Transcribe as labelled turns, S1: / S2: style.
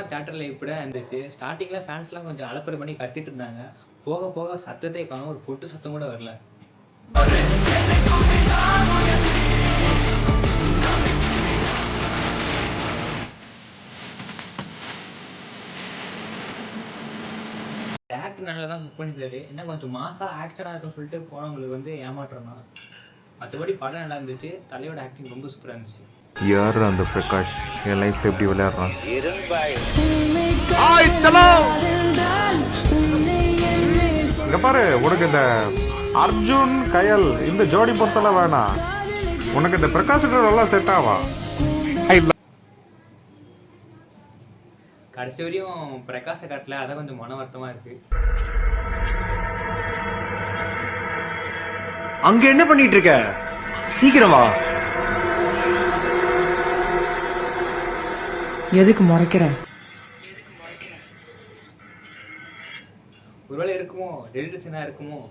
S1: Cinema தியேட்டர்ல இப்படி தான் இருந்துச்சு. ஸ்டார்ட்டிங்ல ஃபேன்ஸ்லாம் கொஞ்சம் அலப்பறை பண்ணி கத்திட்டு இருந்தாங்க. போக போக சத்தத்தை காணோம். ஒரு பொட்டு சத்தம் கூட வரல. ஆக்ட் நல்லா தான் புக் பண்ணியிருந்தாரு. என்ன கொஞ்சம் மாஸா ஆக்ஷனா இருக்குன்னு சொல்லிட்டு போனவங்களுக்கு வந்து ஏமாற்றம் தான். மற்றபடி படம் நல்லா இருந்துச்சு. தலையோட ஆக்டிங் ரொம்ப சூப்பரா இருந்துச்சு.
S2: யார் அந்த பிரகாஷ் என் லைஃப்ல எப்படி விளையாடுறான்? இங்க பாரு, உனக்கு இந்த அர்ஜுன் கயல் இந்த ஜோடி பொறுத்தல வேணாம், உனக்கு இந்த பிரகாஷ் நல்லா செட் ஆவா.
S1: கடைசி வரையும் பிரகாச காட்டல, அதான் கொஞ்சம் மன வருத்தமா இருக்கு.
S3: அங்க என்ன பண்ணிட்டு இருக்க? சீக்கிரமா.
S4: எதுக்கு முறைக்கிற?
S1: ஒருவேளை இருக்குமோ, டெலிட் சீனா இருக்குமோ?